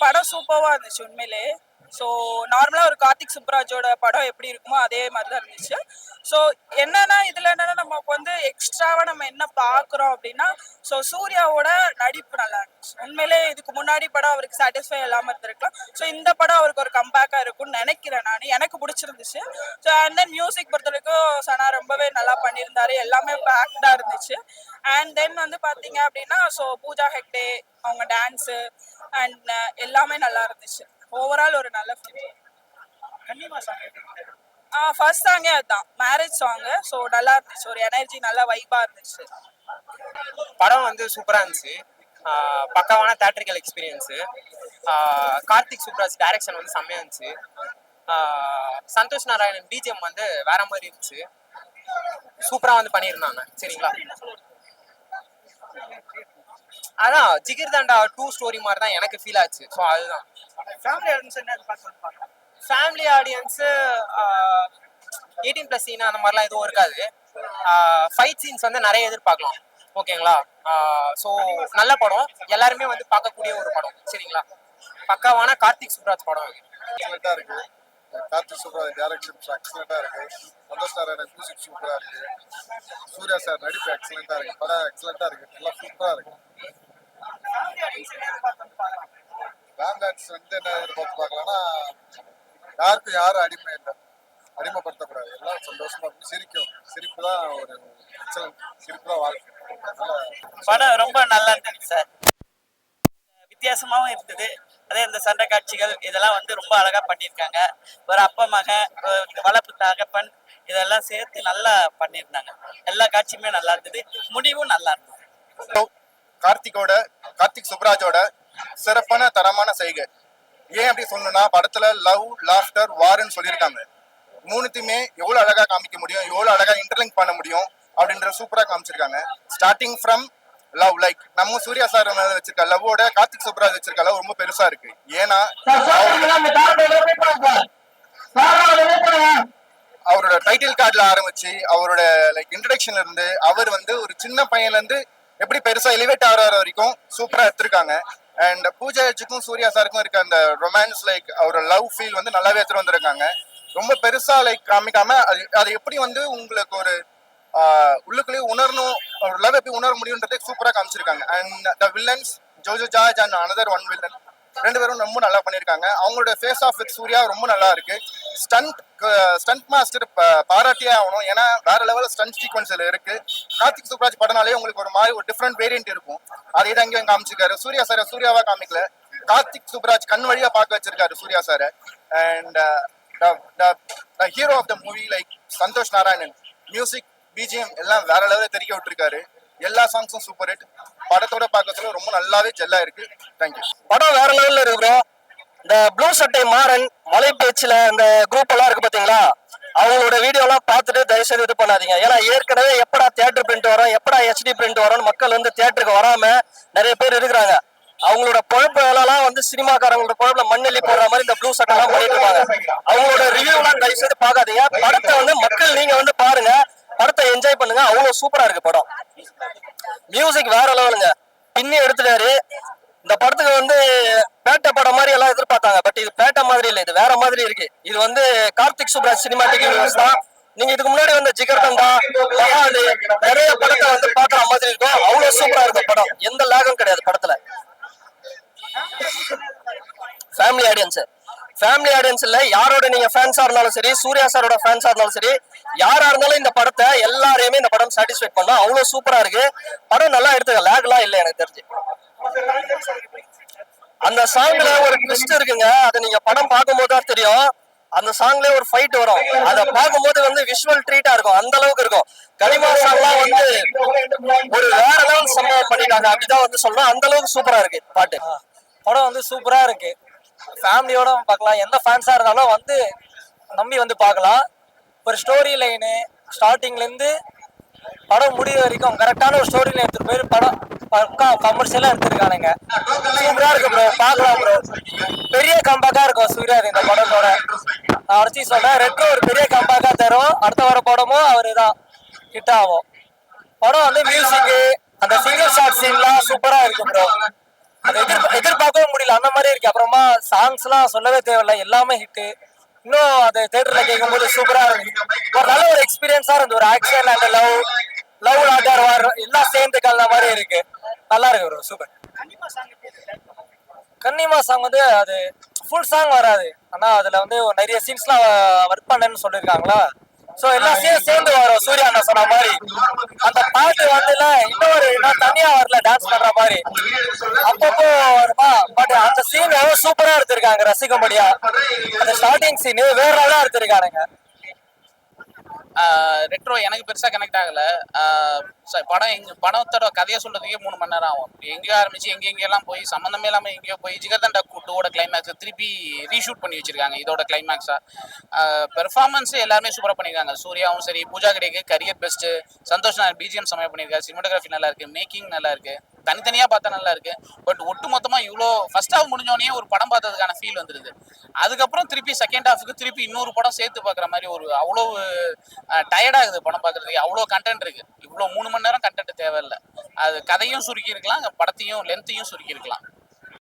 படம் சூப்பரா இருந்துச்சு உண்மையிலே. ஸோ நார்மலா ஒரு கார்த்திக் சுப்புராஜோட படம் எப்படி இருக்குமோ அதே மாதிரி தான் இருந்துச்சு. ஸோ இதுல என்னன்னா நமக்கு வந்து எக்ஸ்ட்ராவா நம்ம என்ன பார்க்குறோம் அப்படின்னா, ஸோ சூர்யாவோட நடிப்பு நல்லா இருந்துச்சு. உண்மையிலே இதுக்கு முன்னாடி படம் அவருக்கு சாட்டிஸ்ஃபை இல்லாம இருந்திருக்கலாம். ஸோ இந்த படம் அவருக்கு ஒரு கம்பேக்கா இருக்கும்னு நினைக்கிறேன் நான். எனக்கு பிடிச்சிருந்துச்சு. ஸோ அண்ட் தென் மியூசிக் பொறுத்த வரைக்கும் சனா ரொம்பவே நல்லா பண்ணியிருந்தாரு. எல்லாமே பேக்டா இருந்துச்சு. அண்ட் தென் வந்து பாத்தீங்க அப்படின்னா, ஸோ பூஜா ஹெக்டே அவங்க டான்ஸு அண்ட் எல்லாமே நல்லா இருந்துச்சு. ஓவரால் ஒரு நல்ல ஃபிலிம். ஃபர்ஸ்ட் சாங்கே அதுதான் மேரேஜ் சாங்கு. ஸோ நல்லா இருந்துச்சு. ஒரு எனர்ஜி நல்ல வைபா இருந்துச்சு. படம் வந்து சூப்பரா இருந்துச்சு. பக்காவான theatrical experience. Karthik Subbaraj direction வந்து செம்மையா இருந்துச்சு. சந்தோஷ் நாராயணன் பிஜிஎம் வந்து வேற மாதிரி இருந்துச்சு. சூப்பரா வந்து பண்ணியிருந்தாங்க. சரிங்களா, அதான் ஜிகிர்தண்டா 2 ஸ்டோரி மாதிரி தான் எனக்கு ஃபீல் ஆச்சு. ஸோ அதுதான் ஃபேமிலி ஆடியன்ஸு 18+ சீன் அந்த மாதிரிலாம் எதுவும் இருக்காது. ஃபைட் சீன்ஸ் வந்து நிறைய எதிர்பார்க்கலாம். ஓகேங்களா, ஸோ நல்ல படம், எல்லாருமே வந்து பார்க்கக்கூடிய ஒரு படம். சரிங்களா, பக்காவான கார்த்திக் சுப்ராஜ் படம். எக்ஸலண்டா இருக்கு. கார்த்திக் சுப்ராஜ் டைரக்ஷன் எக்ஸலண்டா இருக்கு. சந்தோஷ் நாராயணன் மியூசிக் சூப்பரா இருக்கு. சூர்யா சார் நடிப்பு எக்ஸலண்டா இருக்கு. படம் எக்ஸலண்டா இருக்கு. எல்லாம் சூப்பரா இருக்கு. ராம்டான்ஸ் வந்து என்ன எதிர்பார்த்து பார்க்கலாம்னா, யாருக்கும் யாரும் அடிமை இல்லை, அடிமைப்படுத்தக்கூடாது. எல்லாம் சந்தோஷமா இருக்கும். சிரிப்பு தான் ஒரு எக்ஸலண்ட். சிரிப்பு தான் வாழ்க்கை. படம் ரொம்ப நல்லா இருந்துச்சு சார். வித்தியாசமாகவும் இருந்தது. அதே இந்த சண்டை காட்சிகள் இதெல்லாம் வந்து ரொம்ப அழகா பண்ணியிருக்காங்க. ஒரு அப்பா மகன், வளர்ப்பு தகப்பன், இதெல்லாம் சேர்த்து நல்லா பண்ணியிருந்தாங்க. எல்லா காட்சியுமே நல்லா இருந்தது. முடிவும் நல்லா இருந்தது. கார்த்திக் சுப்ராஜோட சிறப்பான தரமான செய்கை. ஏன் அப்படி சொல்லணும்னா, படத்துல லவ், லாஃப்டர், வார்ன்னு சொல்லியிருக்காங்க. மூணுத்தையுமே எவ்வளவு அழகா காமிக்க முடியும், எவ்வளவு அழகா இன்டர்லிங்க் பண்ண முடியும் அப்படின்ற சூப்பரா காமிச்சிருக்காங்க. ஸ்டார்டிங் ஃப்ரம் லவ், லைக் நம்ம சூர்யா சார் வச்சிருக்க லவ்வோட கார்த்திக் சுப்ராஜ் வச்சிருக்க லவ் ரொம்ப பெருசா இருக்கு. ஏன்னா அவரோட டைட்டில் கார்டுல ஆரம்பிச்சு அவரோட லைக் இன்ட்ரடக்ஷன்ல இருந்து அவர் வந்து ஒரு சின்ன பையன்ல இருந்து எப்படி பெருசா எலிவேட் ஆகிற வரைக்கும் சூப்பரா எடுத்திருக்காங்க. அண்ட் பூஜாச்சுக்கும் சூர்யா சாருக்கும் இருக்க அந்த ரொமான்ஸ், லைக் அவரோட லவ் ஃபீல் வந்து நல்லாவே எடுத்துட்டு வந்திருக்காங்க. ரொம்ப பெருசா லைக் காமிக்காம அது எப்படி வந்து உங்களுக்கு ஒரு உள்ளுக்குள்ளேயே உணரணும், ஒரு லவ் எப்படி உணர முடியும்ன்றதை சூப்பரா காமிச்சிருக்காங்க. And the villains Jojo George and another one villain, ரெண்டு பேரும் ரொம்ப நல்லா பண்ணியிருக்காங்க. அவங்களோட ஃபேஸ் ஆஃப் வித் சூர்யா ரொம்ப நல்லா இருக்கு. ஸ்டண்ட் மாஸ்டர் பாராட்டியே ஆகணும். ஏன்னா வேற லெவலில் ஸ்டண்ட் சீக்வன்ஸ்ல இருக்கு. கார்த்திக் சுப்ராஜ் படனாலே உங்களுக்கு ஒரு மாதிரி ஒரு டிஃப்ரெண்ட் வேரியன்ட் இருக்கும். அதே தான் இங்கே காமிச்சிருக்காரு. சூர்யா சார் சூர்யாவா காமிக்கல, கார்த்திக் சுப்ராஜ் கண் வழியா பார்க்க வச்சிருக்காரு Suriya sir. And the hero of the movie like Santhosh Narayanan, music BGM எல்லாம் வேற லெவலில் தெரிவிக்க விட்டுருக்காரு. எல்லா சாங்ஸும் சூப்பர் ஹிட். படத்தோட பார்க்கறதுல ரொம்ப நல்லாவே ஜெல்லா இருக்கு. தேங்க்யூ. படம் வேற லெவல்ல இருக்கு ப்ரோ. இந்த ப்ளூ சட்டை மாறன், மலை பேச்சுல இந்த குரூப் எல்லாம் இருக்கு பாத்தீங்களா, அவங்களோட வீடியோ எல்லாம் பார்த்துட்டு தயவு செய்து இது பண்ணாதீங்க. ஏன்னா ஏற்கனவே எப்படா தியேட்டர் பிரிண்ட் வரும், எப்படா HD பிரிண்ட் வரும்னு மக்கள் வந்து தியேட்டருக்கு வராம நிறைய பேர் இருக்கிறாங்க. அவங்களோட பொழப்பு எல்லாம் வந்து சினிமாக்காரங்களோட பொழப்புல மண்ணெல்லி போடுற மாதிரி இந்த ப்ளூ சட்டை எல்லாம் பண்ணிட்டு இருப்பாங்க. அவங்களோட ரிவ்யூ எல்லாம் தயவு செய்து பார்க்காதீங்க. படத்தை வந்து மக்கள் நீங்க வந்து பாருங்க, படத்தை என்ஜாய் பண்ணுங்க. அவ்வளவு சூப்பரா இருக்கு படம். மியூசிக் வேற லெவலுங்க, பின்னி எடுத்துட்டாரு. இந்த படத்துக்கு வந்து பேட்டை படம் மாதிரி எல்லாம் எதிர்பார்த்தாங்க. பட் இது பேட்டை மாதிரி இல்லை, இது வேற மாதிரி இருக்கு. இது வந்து கார்த்திக் சுப்ராஜ் சினிமாட்டிக் யூனிவர்ஸ் தான். நீங்க இதுக்கு முன்னாடி வந்து ஜிகர்தண்டா, மகாலி, நிறைய படத்தை வந்து பாக்குற மாதிரி இருக்கும். அவ்வளவு சூப்பரா இருக்கும் படம். எந்த லாகம் கிடையாது படத்துல. ஃபேமிலி ஆடியன்ஸ் இல்ல, யாரோட நீங்க ஃபேன்ஸா இருந்தாலும் சரி, சூர்யா சாரோட ஃபேன்ஸா இருந்தாலும் சரி, யாரா இருந்தாலும் இந்த படத்தை எல்லாரையுமே இந்த படம் சாட்டிஸ்ஃபை பண்ணும். அவ்வளவு சூப்பரா இருக்கு படம். நல்லா எடுத்துக்க, லேக்லாம் இல்லை எனக்கு தெரிஞ்சு. அந்த சாங்ல ஒரு ட்விஸ்ட் இருக்குங்க, அது நீங்க படம் பார்க்கும்போது தான் தெரியும். அந்த சாங்ல ஒரு ஃபைட் வரும், அதை பார்க்கும்போது வந்து விஷுவல் ட்ரீட்டா இருக்கும். அந்த அளவுக்கு இருக்கும். கனிமா சாங்லாம் வந்து ஒரு வேற லெவல் சம்பவம் பண்ணிட்டாங்க, அப்படிதான் வந்து சொல்லணும். அந்த அளவுக்கு சூப்பரா இருக்கு பாட்டு. படம் வந்து சூப்பரா இருக்கு. ஃபேமிலியோட பார்க்கலாம். எந்த ஃபேன்ஸா இருந்தாலும் வந்து நம்பி வந்து பார்க்கலாம். ஒரு ஸ்டோரி லைனு ஸ்டார்டிங்ல இருந்து படம் முடிவு வரைக்கும் கரெக்டான ஒரு ஸ்டோரி லைன் எடுத்துட்டு போய் படம் பக்கா கமர்ஷியலா எடுத்துருக்கானுங்க. சூப்பரா இருக்கு ப்ரோ, பார்க்கலாம் ப்ரோ. பெரிய கம்பேக்கா இருக்கும் சூர்யா இந்த படத்தோட. நான் அடிச்சு சொல்றேன், ரெட்ரோ ஒரு பெரிய கம்பேக்கா தரும். அடுத்த வர படமும் அவரு தான் ஹிட் ஆகும். படம் வந்து மியூசிக், அந்த சிங்கிள் ஷாட் சீன்லாம் சூப்பரா இருக்கு ப்ரோ. அதை எதிர்பார்க்கவே முடியல, அந்த மாதிரி இருக்கு. அப்புறமா சாங்ஸ்லாம் சொல்லவே தேவையில்ல, எல்லாமே ஹிட்டு. இன்னும் அது தியேட்டர்ல கேட்கும்போது சூப்பரா இருக்கு. ஒரு நல்ல ஒரு எக்ஸ்பீரியன்ஸா இருந்து, ஒரு ஆக்ஷன் அண்ட் லவ் ஆர்டர் வார் எல்லாம் சேர்ந்து கலந்த மாதிரி இருக்கு. நல்லா இருக்கு ப்ரோ, சூப்பர். கன்னிமா சாங் வந்து அது ஃபுல் சாங் வராது, ஆனா அதுல வந்து ஒரு நிறைய சீன்ஸ்லாம் ஒர்க் பண்ணேன்னு சொல்லியிருக்காங்களா. ஸோ எல்லா சீனும் சேர்ந்து வரும். சூர்யா அண்ணா சொன்ன மாதிரி அந்த பாட்டு வந்து இன்னொரு நான் தனியா வரல டான்ஸ் பண்ற மாதிரி அப்பப்போ வருமா. பட் அந்த சீன் சூப்பரா எடுத்திருக்காங்க, ரசிக்கும்படியா. அந்த ஸ்டார்டிங் சீன் வேற லெவலா எடுத்திருக்கானுங்க. ரெட்ரோ எனக்கு பெருசா கனெக்ட் ஆகல. படத்தோட கதையை சொல்றதுக்கே 3 மணி நேரம் ஆகும். எங்கேயோ ஆரம்பிச்சு எங்கெங்கெல்லாம் போய் சம்மந்தமே இல்லாம எங்கேயோ போய் ஜிகர்தண்டா 2ஓட கிளைமேக்ஸ் திருப்பி ரீஷூட் பண்ணி வச்சிருக்காங்க இதோட கிளைமேக்ஸா. பெர்ஃபார்மன்ஸ் எல்லாருமே சூப்பரா பண்ணிருக்காங்க. சூர்யாவும் சரி, பூஜா கிடைக்கு career best, Santhosh Narayan BGM செமையா பண்ணிருக்காரு, சினிமாட்டோகிராஃபி நல்லா இருக்கு, மேக்கிங் நல்லா இருக்கு, தனித்தனியா பார்த்தா நல்லா இருக்கு. பட் ஒட்டு மொத்தமா இவ்வளோ ஃபர்ஸ்ட் ஹாஃப் முடிஞ்சோடனே ஒரு படம் பார்த்ததுக்கான ஃபீல் வந்துருது. அதுக்கப்புறம் திருப்பி செகண்ட் ஹாஃபுக்கு திருப்பி இன்னொரு படம் சேர்த்து பார்க்குற மாதிரி ஒரு அவ்வளோ டயர்டாகுது படம் பார்க்கறதுக்கு. அவ்வளோ கண்டென்ட் இருக்கு. இவ்வளோ 3 மணி நேரம் கண்டென்ட் தேவையில்லை. அது கதையும் சுருக்கி இருக்கலாம், படத்தையும் லென்த்தையும் சுருக்கி இருக்கலாம்.